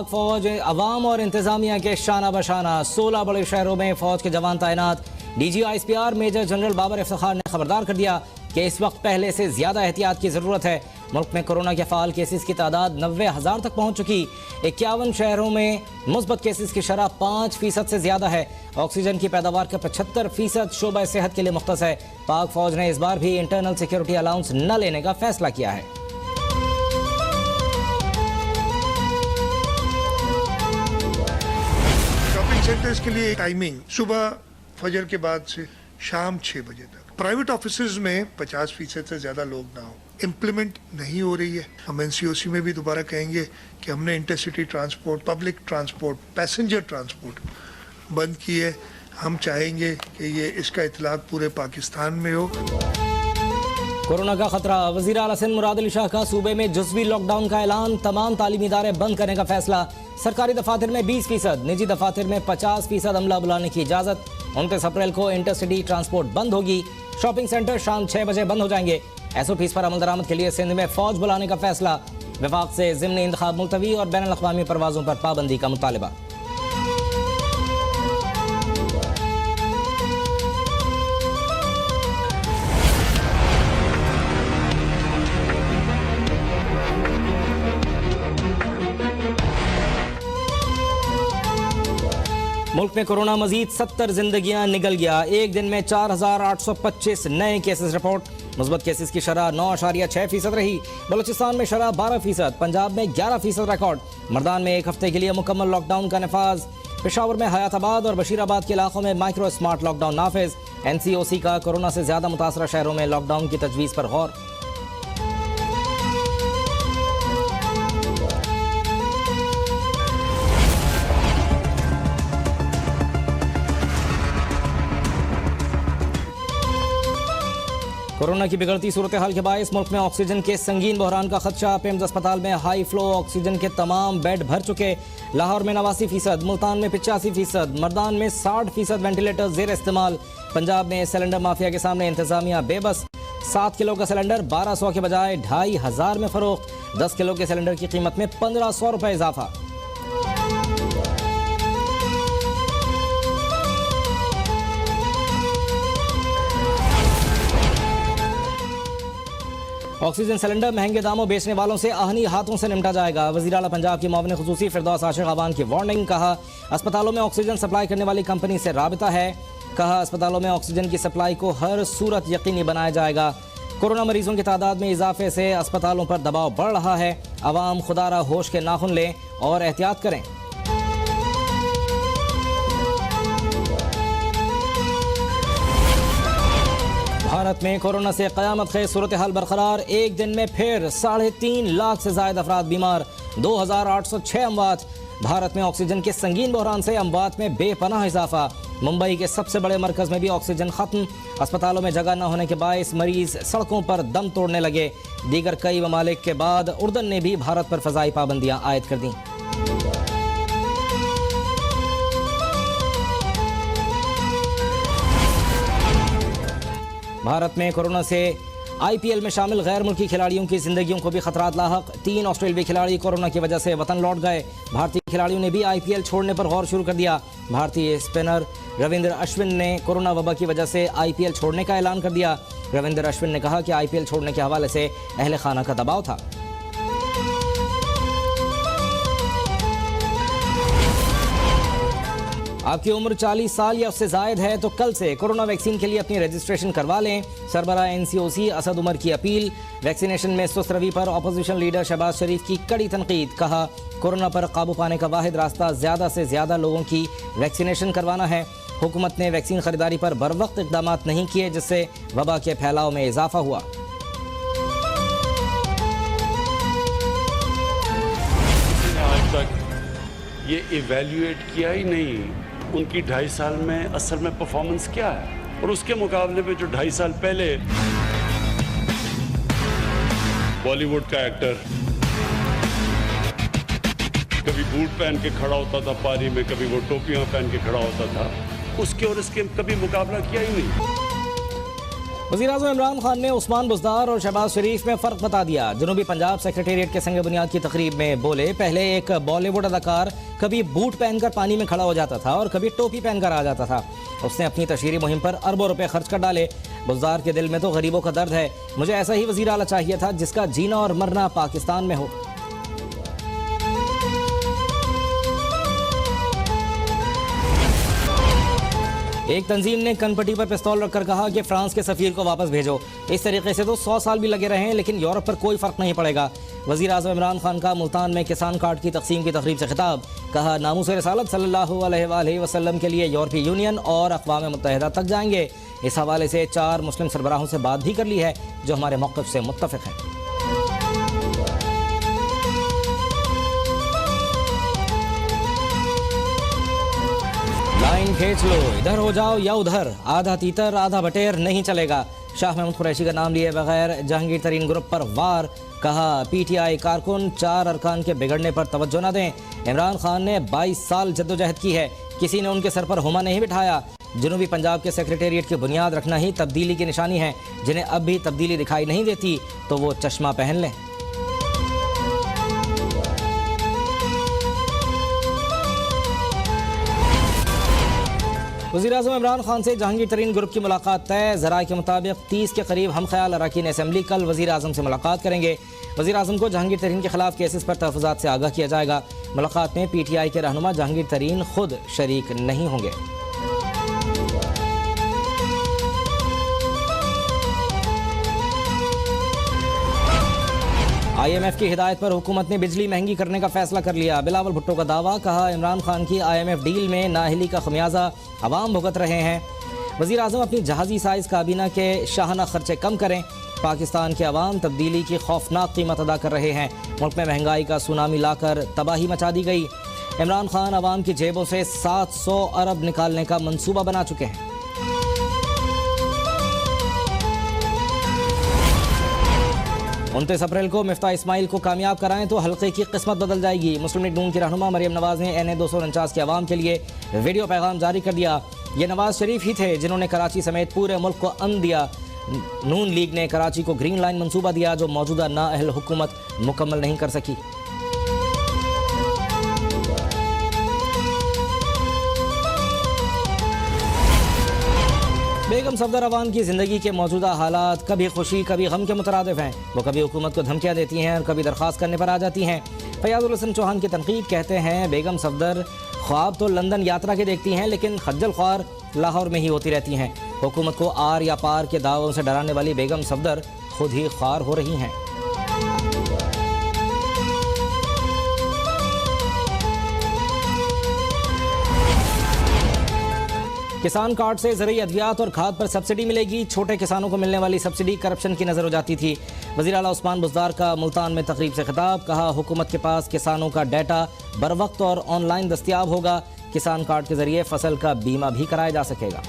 फौज अवाम और इंतजामिया के शाना बशाना 16 बड़े शहरों में फौज के जवान तैनात। DGISPR major general Babar Iftikhar ने खबरदार कर दिया कि इस वक्त पहले से ज्यादा एहतियात की जरूरत है। मुल्क में कोरोना के फाल केसेस की तादाद 90,000 तक पहुंच चुकी। 51 शहरों में मुस्बत केसेस की शरह 5% से ज्यादा है। ऑक्सीजन की पैदावार का 75% शोबा सेहत के लिए मुख्तस है। पाक फौज ने इस बार भी इंटरनल सिक्योरिटी अलाउंस न लेने का फैसला किया है। शॉपिंग सेंटर्स के लिए टाइमिंग सुबह फजर के बाद से शाम 6 बजे तक। प्राइवेट ऑफिसेज में 50% से ज्यादा लोग ना हो। इम्प्लीमेंट नहीं हो रही है। हम NCOC में भी दोबारा कहेंगे कि हमने intercity transport, public transport, passenger transport बंद की है। हम चाहेंगे कि ये इसका इतलाक पूरे पाकिस्तान में हो। कोरोना का खतरा। वज़ीर आला सिंध मुराद अली शाह का सूबे में जुज़वी लॉकडाउन का ऐलान। तमाम तालीमी इदारे बंद करने का फैसला। सरकारी दफातर में 20%, निजी दफातर में 50% अमला बुलाने की इजाज़त। 29 अप्रैल को इंटरसिटी ट्रांसपोर्ट बंद होगी। शॉपिंग सेंटर शाम 6 बजे बंद हो जाएंगे। SOPs पर अमल दरामद के लिए सिंध में फौज बुलाने का फैसला। वफाक से ज़िमनी इंतखाब मुलतवी और बैनुल अक़वामी परवाज़ों पर पाबंदी का मुतालबा। मुल्क में कोरोना मजीद 70 जिंदगियां निगल गया। एक दिन में 4,825 नए केसेस रिपोर्ट। मुस्बत केसेस की शरह 9.6% रही। बलूचिस्तान में शरह 12%, पंजाब में 11% रिकॉर्ड। मर्दान में एक हफ्ते के लिए मुकम्मल लॉकडाउन का नफाज। पेशावर में हयाताबाद और बशीराबाद के इलाकों में माइक्रो स्मार्ट लॉकडाउन नाफिज। NCOC का कोरोना से ज्यादा मुतासरा शहरों में लॉकडाउन की तजवीज़ पर गौर। कोरोना की बिगड़ती सूरत हाल के बायस मुल्क में ऑक्सीजन के संगीन बहरान का खदशा। पेम्स अस्पताल में हाई फ्लो ऑक्सीजन के तमाम बेड भर चुके। लाहौर में 89%, मुल्तान में 85%, मर्दान में 60% वेंटिलेटर जेर इस्तेमाल। पंजाब में सिलेंडर माफिया के सामने इंतजामिया बेबस। 7 किलो का सिलेंडर 1200 के बजाय 2,500 में फरोख्त। 10 किलो के सिलेंडर की कीमत में 1,500 रुपए इजाफा। ऑक्सीजन सिलेंडर महंगे दामों बेचने वालों से आहनी हाथों से निपटा जाएगा। वज़ीर आला पंजाब की मुआविन खुसूसी फिरदौस आशिक अवान की वार्निंग। कहा अस्पतालों में ऑक्सीजन सप्लाई करने वाली कंपनी से राबिता है। कहा अस्पतालों में ऑक्सीजन की सप्लाई को हर सूरत यकीनी बनाया जाएगा। कोरोना मरीजों की तादाद में इजाफे से अस्पतालों पर दबाव बढ़ रहा है। अवाम खुदारा होश के नाखुन लें और एहतियात करें। भारत में कोरोना से क़यामत ख़ेज़ सूरत हाल बरकरार। एक दिन में फिर 3.5 लाख से ज़ायद अफराद बीमार। 2,806 अमवात। भारत में ऑक्सीजन के संगीन बहरान से अमवात में बेपनाह इजाफा। मुंबई के सबसे बड़े मरकज़ में भी ऑक्सीजन खत्म। अस्पतालों में जगह न होने के बायस मरीज सड़कों पर दम तोड़ने लगे। दीगर कई ममालिक के बाद उर्दन ने भी भारत पर फ़ज़ाई पाबंदियाँ आयद कर दी। भारत में कोरोना से IPL में शामिल गैर मुल्की खिलाड़ियों की जिंदगियों को भी खतरात लाहक। 3 ऑस्ट्रेलियाई खिलाड़ी कोरोना की वजह से वतन लौट गए। भारतीय खिलाड़ियों ने भी IPL छोड़ने पर गौर शुरू कर दिया। भारतीय स्पिनर रविंद्र अश्विन ने कोरोना वबा की वजह से IPL छोड़ने का ऐलान कर दिया। रविंद्र अश्विन ने कहा कि IPL छोड़ने के हवाले से अहले खाना का दबाव था। आपकी उम्र 40 साल या उससे जायद है तो कल से कोरोना वैक्सीन के लिए अपनी रजिस्ट्रेशन करवा लें। सरबराह NCOC असद उमर की अपील। वैक्सीनेशन में सुस्त रवि पर अपोजिशन लीडर शहबाज शरीफ की कड़ी तनकीद। कहा कोरोना पर काबू पाने का वाहिद रास्ता ज़्यादा से ज़्यादा लोगों की वैक्सीनेशन करवाना है। हुकूमत ने वैक्सीन खरीदारी पर बर वक्त इकदाम नहीं किए जिससे वबा के फैलाव में इजाफा हुआ। आज तक ये इवेल्युएट किया ही नहीं उनकी 2.5 साल में असल में परफॉर्मेंस क्या है, और उसके मुकाबले में जो 2.5 साल पहले बॉलीवुड का एक्टर कभी बूट पहन के खड़ा होता था पारी में, कभी वो टोपियां पहन के खड़ा होता था, उसके और इसके कभी मुकाबला किया ही नहीं। वज़ीर-ए-आज़म इमरान खान ने उस्मान बुज़दार और शहबाज शरीफ में फ़र्क बता दिया। जनूबी पंजाब सेक्रेटेरिएट के संग बुनियाद की तकरीब में बोले, पहले एक बॉलीवुड अदाकार कभी बूट पहनकर पानी में खड़ा हो जाता था और कभी टोपी पहनकर आ जाता था। उसने अपनी तशहीरी मुहिम पर अरबों रुपए खर्च कर डाले। बुज़दार के दिल में तो गरीबों का दर्द है। मुझे ऐसा ही वज़ीर आला चाहिए था जिसका जीना और मरना पाकिस्तान में हो। एक तंजीम ने कनपट्टी पर पिस्तौल रखकर कहा कि फ्रांस के सफीर को वापस भेजो। इस तरीके से तो 100 साल भी लगे रहे हैं, लेकिन यूरोप पर कोई फ़र्क नहीं पड़ेगा। वज़ीर आज़म इमरान खान का मुल्तान में किसान कार्ड की तकसीम की तकरीब से खिताब। कहा, नामूस रिसालत सल्लल्लाहु अलैहि वसल्लम के लिए यूरोपीय यूनियन और अक़वाम मुत्तहिदा तक जाएंगे। इस हवाले से 4 मुस्लिम सरबराहों से बात भी कर ली है जो हमारे मौक़िफ़ से मुत्तफ़िक़ हैं। लाइन खींच लो, इधर हो जाओ या उधर, आधा तीतर आधा बटेर नहीं चलेगा। शाह महमूद कुरैशी का नाम लिए बगैर जहांगीर तरीन ग्रुप पर वार। कहा, पीटीआई कारकुन 4 अरकान के बिगड़ने पर तवज्जो न दें। इमरान खान ने 22 साल जद्दोजहद की है, किसी ने उनके सर पर हुमा नहीं बिठाया। जनूबी पंजाब के सेक्रेटेरिएट की बुनियाद रखना ही तब्दीली की निशानी है। जिन्हें अब भी तब्दीली दिखाई नहीं देती तो वो चश्मा पहन लें। वज़ीर-ए-आज़म इमरान खान से जहांगीर तरीन ग्रुप की मुलाकात तय। ज़राए के मुताबिक 30 के करीब हम ख्याल अरकान असम्बली कल वज़ीर-ए-आज़म से मुलाकात करेंगे। वज़ीर-ए-आज़म को जहांगीर तरीन के खिलाफ केसेस पर तहफ़्फ़ुज़ात से आगाह किया जाएगा। मुलाकात में पीटीआई के रहनुमा जहांगीर तरीन खुद शरीक नहीं होंगे। IMF की हिदायत पर हुकूमत ने बिजली महंगी करने का फैसला कर लिया। बिलावल भुट्टो का दावा। कहा, इमरान खान की IMF डील में नाअहली का खमियाजा अवाम भुगत रहे हैं। वज़ीर आज़म अपनी जहाज़ी साइज़ काबीना के शाहाना खर्चे कम करें। पाकिस्तान के अवाम तब्दीली की खौफनाक कीमत अदा कर रहे हैं। मुल्क में महंगाई का सुनामी लाकर तबाही मचा दी गई। इमरान खान अवाम की जेबों से 700 अरब निकालने का मंसूबा बना चुके हैं। 29 अप्रैल को मिफ्ता इस्माइल को कामयाब कराएं तो हल्के की किस्मत बदल जाएगी। मुस्लिम लीग नून की रहनुमा मरियम नवाज ने NA 249 के अवाम के लिए वीडियो पैगाम जारी कर दिया। ये नवाज शरीफ ही थे जिन्होंने कराची समेत पूरे मुल्क को अमन दिया। नून लीग ने कराची को ग्रीन लाइन मंसूबा दिया जो मौजूदा नाअहल हुकूमत मुकम्मल नहीं कर सकी। बेगम सफदर अवान की ज़िंदगी के मौजूदा हालात कभी खुशी कभी गम के मुतरादिफ हैं। वो कभी हुकूमत को धमकियाँ देती हैं और कभी दरख्वास्त करने पर आ जाती हैं। फयाजुल हसन चौहान की तनकीद। कहते हैं, बेगम सफदर ख्वाब तो लंदन यात्रा के देखती हैं लेकिन खज्जल ख्वार लाहौर में ही होती रहती हैं। हुकूमत को आर या पार के दावों से डराने वाली बेगम सफदर खुद ही ख्वार हो रही हैं। किसान कार्ड से ज़रूरी अद्वियात और खाद पर सब्सिडी मिलेगी। छोटे किसानों को मिलने वाली सब्सिडी करप्शन की नज़र हो जाती थी। वज़ीर आला उस्मान बुज़दार का मुल्तान में तकरीब से खिताब। कहा, हुकूमत के पास किसानों का डाटा बर वक्त और ऑनलाइन दस्तियाब होगा। किसान कार्ड के ज़रिए फसल का बीमा भी कराया जा सकेगा।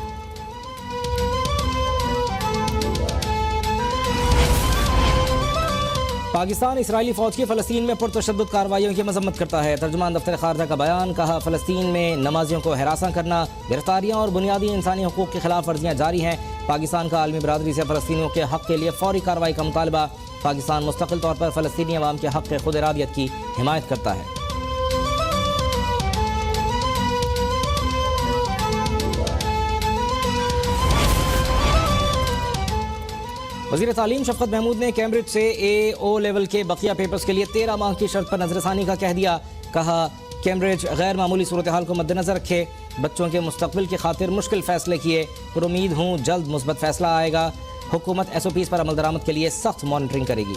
पाकिस्तान इसराइली फ़ौज की फ़लस्तीन में पुरतशद्दुद कार्रवाइयों की मजम्मत करता है। तर्जुमान दफ्तर खारजा का बयान। कहा, फ़लस्तीन में नमाजियों को हरासा करना, गिरफ्तारियाँ और बुनियादी इंसानी हकूक़ की खिलाफ वर्जियाँ जारी हैं। पाकिस्तान का आलमी बरादरी से फ़लस्तीनियों के हक़ के लिए फ़ौरी कार्रवाई का मुतालबा। पाकिस्तान मुस्तक़िल तौर पर फ़लस्तीनी अवाम के हक़ खुद इरादियत की हिमायत करता है। वज़ीर तालीम शफ़क़त महमूद ने कैम्ब्रिज से AO लेवल के बकिया पेपर्स के लिए 13 माह की शर्त पर नज़रसानी का कह दिया। कहा, कैम्ब्रिज गैर मामूली सूरत हाल को मद्देनज़र रखे बच्चों के मुस्तक़बिल की खातिर मुश्किल फ़ैसले किए। पर उम्मीद हूँ जल्द मुस्बत फ़ैसला आएगा। हुकूमत SOPs पर अमल दरामद के लिए सख्त मॉनिटरिंग करेगी।